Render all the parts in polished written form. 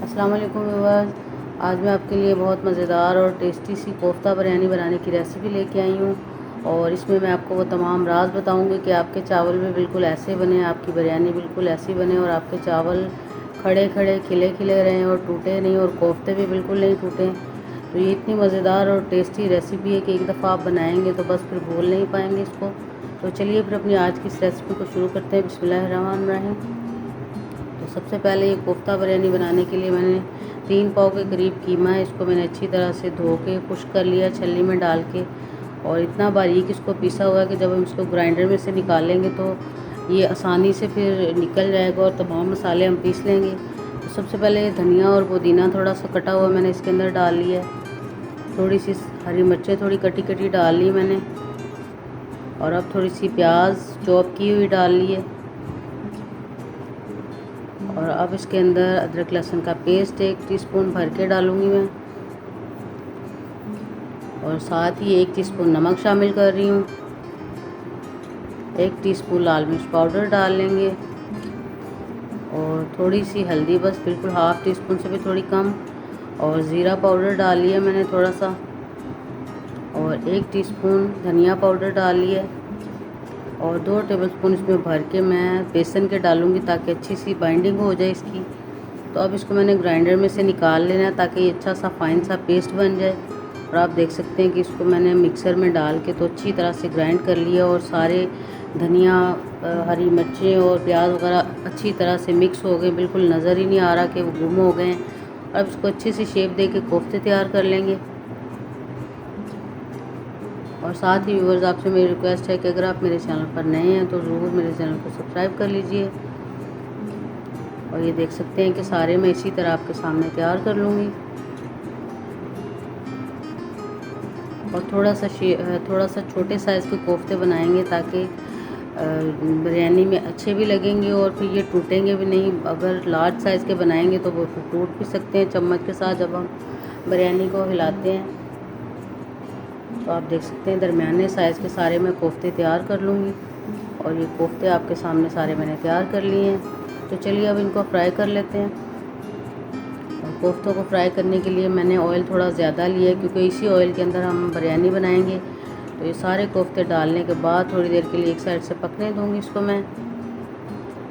अस्सलाम वालेकुम व्यूअर्स। आज मैं आपके लिए बहुत मज़ेदार और टेस्टी सी कोफ्ता बिरयानी बनाने की रेसिपी लेके आई हूँ और इसमें मैं आपको वो तमाम राज बताऊँगी कि आपके चावल भी बिल्कुल ऐसे बने, आपकी बिरयानी बिल्कुल ऐसी बने और आपके चावल खड़े खड़े खिले खिले रहें और टूटे नहीं और कोफ्ते भी बिल्कुल नहीं टूटें। तो ये इतनी मज़ेदार और टेस्टी रेसिपी है कि एक दफ़ा आप बनाएँगे तो बस फिर भूल नहीं पाएंगे इसको। तो चलिए फिर अपनी आज की इस रेसिपी को शुरू करते हैं। बिस्मिल्लाहिर्रहमानिर्रहीम। तो सबसे पहले ये कोफ्ता बिरयानी बनाने के लिए मैंने 3 पाव के करीब कीमा है। इसको मैंने अच्छी तरह से धो के खुश्क कर लिया छलनी में डाल के, और इतना बारीक इसको पीसा हुआ है कि जब हम इसको ग्राइंडर में से निकालेंगे तो ये आसानी से फिर निकल जाएगा और तमाम मसाले हम पीस लेंगे। तो सबसे पहले धनिया और पुदीना थोड़ा सा कटा हुआ मैंने इसके अंदर डाल लिया है। थोड़ी सी हरी मिर्चें थोड़ी कटी कटी डाल ली मैंने, और अब थोड़ी सी प्याज चॉप की हुई डाल ली है। और अब इसके अंदर अदरक लहसुन का पेस्ट 1 टीस्पून भर के डालूँगी मैं, और साथ ही 1 टीस्पून नमक शामिल कर रही हूँ। 1 टीस्पून लाल मिर्च पाउडर डाल लेंगे, और थोड़ी सी हल्दी, बस बिल्कुल हाफ़ टी स्पून से भी थोड़ी कम, और ज़ीरा पाउडर डाल लिया मैंने थोड़ा सा, और 1 टीस्पून धनिया पाउडर डाल लिया, और 2 टेबलस्पून इसमें भर के मैं बेसन के डालूँगी ताकि अच्छी सी बाइंडिंग हो जाए इसकी। तो अब इसको मैंने ग्राइंडर में से निकाल लेना है ताकि ये अच्छा सा फाइन सा पेस्ट बन जाए। और आप देख सकते हैं कि इसको मैंने मिक्सर में डाल के तो अच्छी तरह से ग्राइंड कर लिया, और सारे धनिया, हरी मिर्चें और प्याज वगैरह अच्छी तरह से मिक्स हो गए, बिल्कुल नज़र ही नहीं आ रहा कि वो गुम हो गए हैं। अब इसको अच्छी सी शेप दे के कोफ्ते तैयार कर लेंगे। और साथ ही व्यूअर्स, आपसे मेरी रिक्वेस्ट है कि अगर आप मेरे चैनल पर नए हैं तो ज़रूर मेरे चैनल को सब्सक्राइब कर लीजिए। और ये देख सकते हैं कि सारे मैं इसी तरह आपके सामने तैयार कर लूँगी। और थोड़ा सा छोटे साइज़ के कोफ्ते बनाएंगे ताकि बिरयानी में अच्छे भी लगेंगे और फिर ये टूटेंगे भी नहीं। अगर लार्ज साइज़ के बनाएंगे तो वो फिर टूट भी सकते हैं चम्मच के साथ जब हम बिरयानी को हिलाते हैं। तो आप देख सकते हैं दरमियाने साइज़ के सारे मैं कोफ्ते तैयार कर लूँगी, और ये कोफ्ते आपके सामने सारे मैंने तैयार कर लिए हैं। तो चलिए अब इनको फ्राई कर लेते हैं। और कोफ्तों को फ्राई करने के लिए मैंने ऑयल थोड़ा ज़्यादा लिया है क्योंकि इसी ऑयल के अंदर हम बिरयानी बनाएंगे। तो ये सारे कोफ्ते डालने के बाद थोड़ी देर के लिए एक साइड से पकने दूँगी इसको मैं,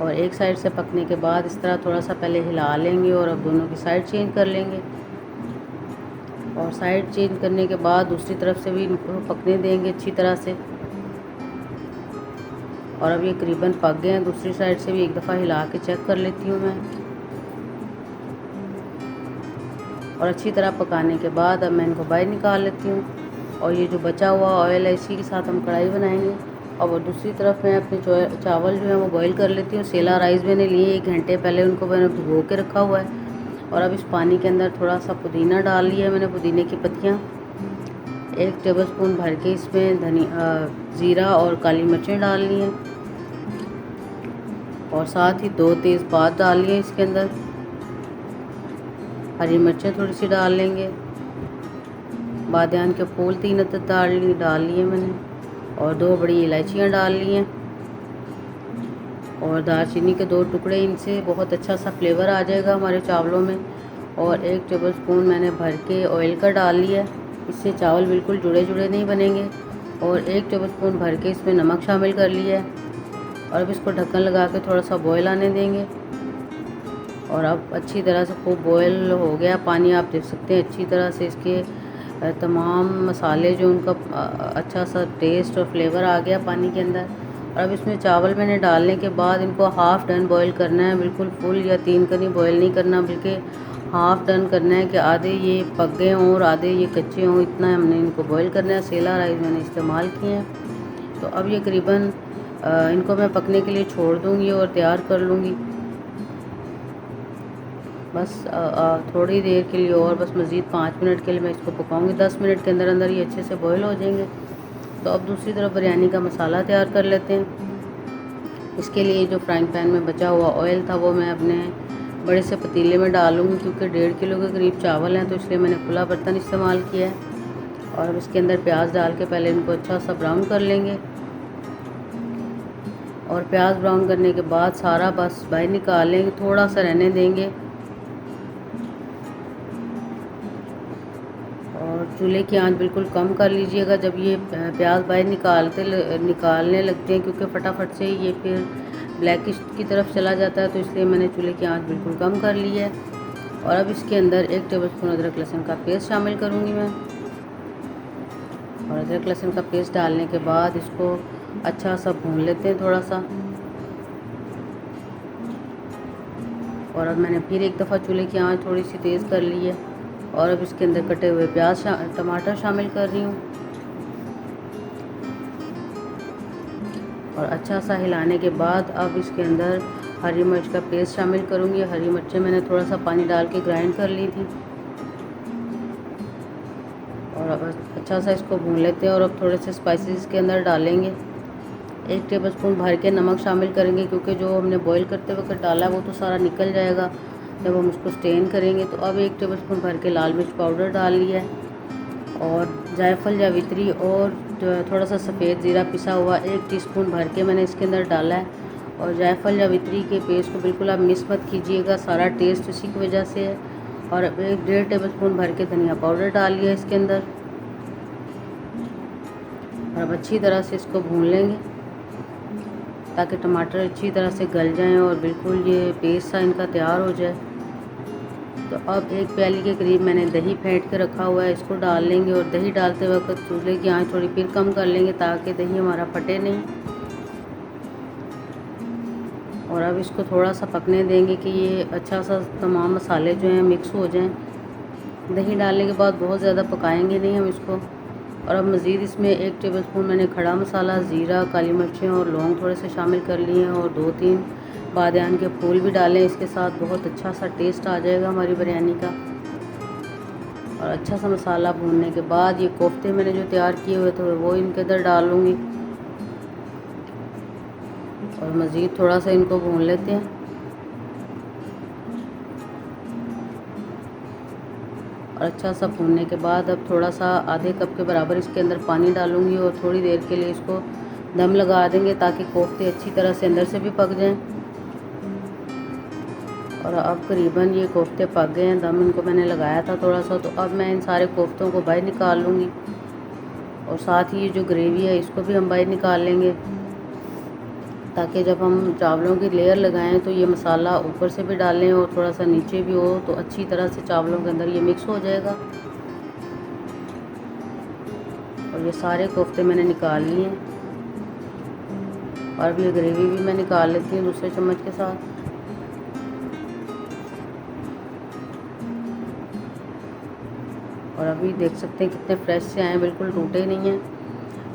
और एक साइड से पकने के बाद इस तरह थोड़ा सा पहले हिला लेंगे, और अब दोनों की साइड चेंज कर लेंगे। और साइड चेंज करने के बाद दूसरी तरफ से भी इनको पकने देंगे अच्छी तरह से। और अब ये करीबन पक गए हैं। दूसरी साइड से भी एक दफ़ा हिला के चेक कर लेती हूँ मैं। और अच्छी तरह पकाने के बाद अब मैं इनको बाहर निकाल लेती हूँ, और ये जो बचा हुआ ऑयल है इसी के साथ हम कढ़ाई बनाएंगे। और दूसरी तरफ मैं अपने चावल जो है वो बॉईल कर लेती हूँ। सेला राइस मैंने लिए 1 घंटे पहले, उनको मैंने भिगो के रखा हुआ है। और अब इस पानी के अंदर थोड़ा सा पुदीना डाल लिया मैंने, पुदीने की पत्तियाँ 1 टेबलस्पून भर के इसमें ज़ीरा और काली मिर्चें डाल ली हैं, और साथ ही 2 तेज़पात डाल लिए इसके अंदर। हरी मिर्चें थोड़ी सी डाल लेंगे, बादियान के फूल 3 अदद डाल लिए मैंने, और 2 बड़ी इलायचियाँ डाल ली हैं, और दालचीनी के 2 टुकड़े। इनसे बहुत अच्छा सा फ्लेवर आ जाएगा हमारे चावलों में। और 1 टेबलस्पून मैंने भर के ऑयल का डाल लिया है, इससे चावल बिल्कुल जुड़े जुड़े नहीं बनेंगे। और 1 टेबलस्पून भर के इसमें नमक शामिल कर लिया है, और अब इसको ढक्कन लगा के थोड़ा सा बॉयल आने देंगे। और अब अच्छी तरह से खूब बॉयल हो गया पानी, आप देख सकते हैं अच्छी तरह से इसके तमाम मसाले जो उनका अच्छा सा टेस्ट और फ्लेवर आ गया पानी के अंदर। और अब इसमें चावल मैंने डालने के बाद इनको हाफ़ डन बॉईल करना है, बिल्कुल फुल या 3 कनी बॉईल नहीं करना, बल्कि हाफ़ डन करना है कि आधे ये पक गए हों और आधे ये कच्चे हों, इतना हमने इनको बॉईल करना है। सेला राइस मैंने इस्तेमाल किए हैं। तो अब ये करीबन इनको मैं पकने के लिए छोड़ दूँगी और तैयार कर लूँगी। बस थोड़ी देर के लिए और, बस मज़ीद 5 मिनट के लिए मैं इसको पकाऊंगी। 10 मिनट के अंदर अंदर ये अच्छे से बॉईल हो जाएंगे। तो अब दूसरी तरफ बिरयानी का मसाला तैयार कर लेते हैं। इसके लिए जो फ्राइंग पैन में बचा हुआ ऑयल था वो मैं अपने बड़े से पतीले में डालूँगी, क्योंकि 1.5 किलो के करीब चावल हैं तो इसलिए मैंने खुला बर्तन इस्तेमाल किया है। और अब इसके अंदर प्याज डाल के पहले इनको अच्छा सा ब्राउन कर लेंगे, और प्याज ब्राउन करने के बाद सारा बस बाहर निकाल लेंगे, थोड़ा सा रहने देंगे। और चूल्हे की आंच बिल्कुल कम कर लीजिएगा जब ये प्याज बाहर निकालने लगते हैं, क्योंकि फटाफट से ये फिर ब्लैकिश की तरफ चला जाता है। तो इसलिए मैंने चूल्हे की आंच बिल्कुल कम कर ली है। और अब इसके अंदर 1 टेबलस्पून अदरक लहसुन का पेस्ट शामिल करूँगी मैं। और अदरक लहसुन का पेस्ट डालने के बाद इसको अच्छा सा भून लेते हैं थोड़ा सा। और अब मैंने फिर एक दफ़ा चूल्हे की आंच थोड़ी सी तेज़ कर ली है। और अब इसके अंदर कटे हुए टमाटर शामिल कर रही हूँ। और अच्छा सा हिलाने के बाद अब इसके अंदर हरी मिर्च का पेस्ट शामिल करूँगी। हरी मिर्चें मैंने थोड़ा सा पानी डाल के ग्राइंड कर ली थी। और अब अच्छा सा इसको भून लेते हैं। और अब थोड़े से स्पाइसेस के अंदर डालेंगे। 1 टेबलस्पून भर के नमक शामिल करेंगे, क्योंकि जो हमने बॉईल करते वक्त डाला है वो तो सारा निकल जाएगा जब हम उसको स्टेन करेंगे। तो अब 1 टेबलस्पून भर के लाल मिर्च पाउडर डाल लिया है। और जायफल जावित्री और थोड़ा सा सफ़ेद ज़ीरा पिसा हुआ 1 टीस्पून भर के मैंने इसके अंदर डाला है। और जायफल जावित्री के पेस्ट को बिल्कुल आप मिस मत कीजिएगा, सारा टेस्ट उसी की वजह से है। और अब 1-1.5 टेबलस्पून भर के धनिया पाउडर डाल लिया इसके अंदर। और अब अच्छी तरह से इसको भून लेंगे ताकि टमाटर अच्छी तरह से गल जाएं और बिल्कुल ये पेस्ट सा इनका तैयार हो जाए। तो अब 1 प्याली के करीब मैंने दही फेंट के रखा हुआ है, इसको डाल लेंगे। और दही डालते वक्त चूल्हे की आंच थोड़ी फिर कम कर लेंगे ताकि दही हमारा फटे नहीं। और अब इसको थोड़ा सा पकने देंगे कि ये अच्छा सा तमाम मसाले जो हैं मिक्स हो जाएं। दही डालने के बाद बहुत ज़्यादा पकाएंगे नहीं हम इसको। और अब मज़ीद इसमें 1 टेबलस्पून मैंने खड़ा मसाला, ज़ीरा, काली मिर्चें और लौंग थोड़े से शामिल कर लिए हैं। और 2-3 बादियान के फूल भी डालें, इसके साथ बहुत अच्छा सा टेस्ट आ जाएगा हमारी बिरयानी का। और अच्छा सा मसाला भूनने के बाद ये कोफ्ते मैंने जो तैयार किए हुए थे वो इनके अंदर डाल लूँगी। और मज़ीद थोड़ा सा इनको भून लेते हैं। और अच्छा सा भूनने के बाद अब थोड़ा सा आधे कप के बराबर इसके अंदर पानी डालूँगी और थोड़ी देर के लिए इसको दम लगा देंगे ताकि कोफ्ते अच्छी तरह से अंदर से भी पक जाएं। और अब करीबन ये कोफ्ते पक गए हैं, दम इनको मैंने लगाया था थोड़ा सा। तो अब मैं इन सारे कोफ्तों को बाहर निकाल लूँगी। और साथ ही ये जो ग्रेवी है इसको भी हम बाहर निकाल लेंगे ताकि जब हम चावलों की लेयर लगाएं तो ये मसाला ऊपर से भी डालें और थोड़ा सा नीचे भी हो, तो अच्छी तरह से चावलों के अंदर ये मिक्स हो जाएगा। और ये सारे कोफ्ते मैंने निकाल लिए हैं। और अब ये ग्रेवी भी मैं निकाल लेती हूँ दूसरे चम्मच के साथ। और अभी देख सकते हैं कितने फ्रेश से आए, बिल्कुल टूटे नहीं हैं।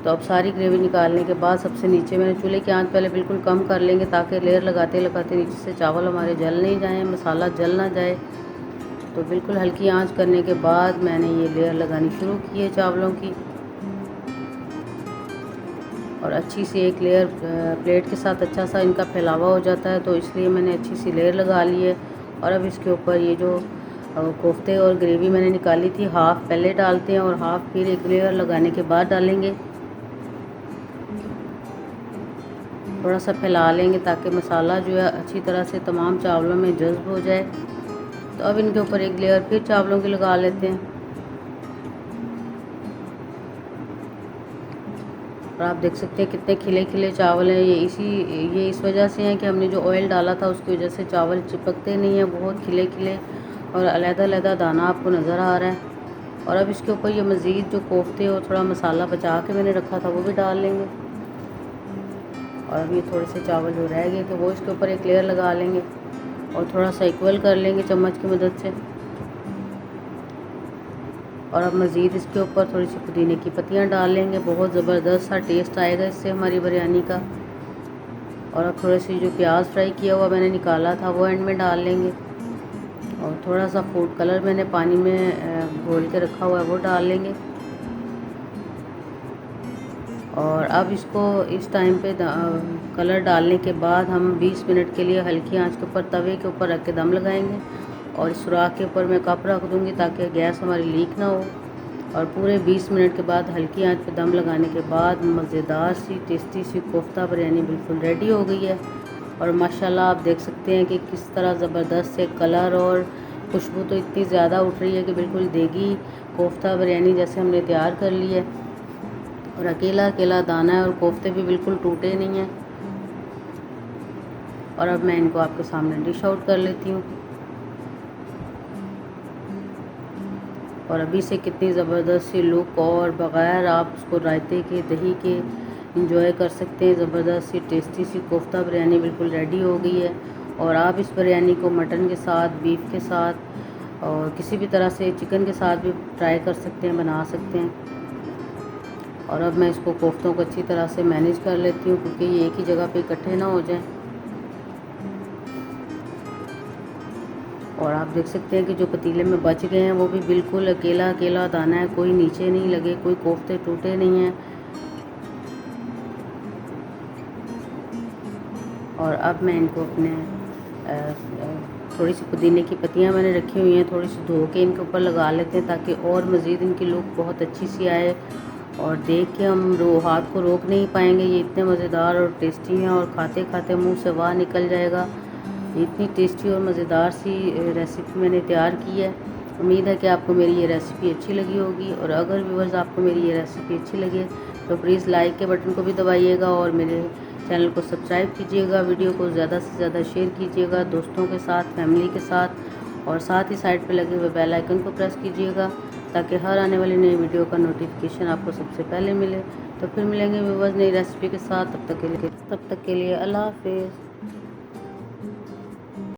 तो अब सारी ग्रेवी निकालने के बाद सबसे नीचे मैंने चूल्हे की आंच पहले बिल्कुल कम कर लेंगे ताकि लेयर लगाते लगाते नीचे से चावल हमारे जल नहीं जाएं, मसाला जल ना जाए। तो बिल्कुल हल्की आंच करने के बाद मैंने ये लेयर लगानी शुरू की है चावलों की। और अच्छी सी एक लेयर प्लेट के साथ अच्छा सा इनका फैलावा हो जाता है, तो इसलिए मैंने अच्छी सी लेयर लगा ली है। और अब इसके ऊपर ये जो कोफ्ते और ग्रेवी मैंने निकाली थी, हाफ़ पहले डालते हैं और हाफ़ फिर एक लेयर लगाने के बाद डालेंगे। थोड़ा सा फैला लेंगे ताकि मसाला जो है अच्छी तरह से तमाम चावलों में जज्ब हो जाए। तो अब इनके ऊपर एक लेयर फिर चावलों की लगा लेते हैं। और आप देख सकते हैं कितने खिले खिले चावल हैं। ये इस वजह से हैं कि हमने जो ऑयल डाला था उसकी वजह से चावल चिपकते नहीं हैं, बहुत खिले खिले और अलग-अलग दाना आपको नज़र आ रहा है। और अब इसके ऊपर ये मज़ीद जो कोफ्ते और थोड़ा मसाला बचा के मैंने रखा था वो भी डाल लेंगे। और अब ये थोड़े से चावल जो रह गए थे वो इसके ऊपर एक लेयर लगा लेंगे और थोड़ा सा इक्वल कर लेंगे चम्मच की मदद से। और अब मज़ीद इसके ऊपर थोड़ी सी पुदीने की पत्तियाँ डाल लेंगे, बहुत ज़बरदस्त सा टेस्ट आएगा इससे हमारी बिरयानी का। और अब थोड़ी सी जो प्याज फ्राई किया हुआ मैंने निकाला था वो एंड में डाल लेंगे। और थोड़ा सा फूड कलर मैंने पानी में घोल के रखा हुआ है वो डाल लेंगे। और अब इसको इस टाइम पे कलर डालने के बाद हम 20 मिनट के लिए हल्की आंच के ऊपर तवे के ऊपर रख के दम लगाएंगे। और इस सुराख के ऊपर मैं कप रख दूँगी ताकि गैस हमारी लीक ना हो। और पूरे 20 मिनट के बाद हल्की आंच पे दम लगाने के बाद मज़ेदार सी टेस्टी सी कोफ्ता बिरयानी बिल्कुल रेडी हो गई है। और माशाल्लाह आप देख सकते हैं कि किस तरह ज़बरदस्त से कलर और खुशबू तो इतनी ज़्यादा उठ रही है कि बिल्कुल देगी कोफ्ता बिरयानी जैसे हमने तैयार कर ली है। और अकेला अकेला दाना है और कोफ्ते भी बिल्कुल टूटे नहीं हैं। और अब मैं इनको आपके सामने डिश आउट कर लेती हूँ। और अभी से कितनी ज़बरदस्त सी लुक, और बग़ैर आप उसको रायते के दही के इंजॉय कर सकते हैं। ज़बरदस्त सी टेस्टी सी कोफ्ता बिरयानी बिल्कुल रेडी हो गई है। और आप इस बिरयानी को मटन के साथ, बीफ के साथ और किसी भी तरह से चिकन के साथ भी ट्राई कर सकते हैं, बना सकते हैं। और अब मैं इसको कोफ्तों को अच्छी तरह से मैनेज कर लेती हूँ क्योंकि ये एक ही जगह पे इकट्ठे ना हो जाएं। और आप देख सकते हैं कि जो पतीले में बच गए हैं वो भी बिल्कुल अकेला अकेला दाना है, कोई नीचे नहीं लगे, कोई कोफ्ते टूटे नहीं हैं। और अब मैं इनको अपने थोड़ी सी पुदीने की पत्तियां मैंने रखी हुई हैं, थोड़ी सी धो के इनके ऊपर लगा लेते हैं ताकि और मज़ीद इनकी लुक बहुत अच्छी सी आए। और देख के हम हाथ को रोक नहीं पाएंगे, ये इतने मज़ेदार और टेस्टी हैं और खाते खाते मुंह से वाह निकल जाएगा। इतनी टेस्टी और मज़ेदार सी रेसिपी मैंने तैयार की है। उम्मीद है कि आपको मेरी ये रेसिपी अच्छी लगी होगी। और अगर व्यूअर्स आपको मेरी ये रेसिपी अच्छी लगे तो प्लीज़ लाइक के बटन को भी दबाइएगा और मेरे चैनल को सब्सक्राइब कीजिएगा। वीडियो को ज़्यादा से ज़्यादा शेयर कीजिएगा दोस्तों के साथ, फैमिली के साथ। और साथ ही साइड पे लगे हुए बेल आइकन को प्रेस कीजिएगा ताकि हर आने वाली नई वीडियो का नोटिफिकेशन आपको सबसे पहले मिले। तो फिर मिलेंगे व्यूअर्स नई रेसिपी के साथ। तब तक के लिए अल्लाह हाफिज़।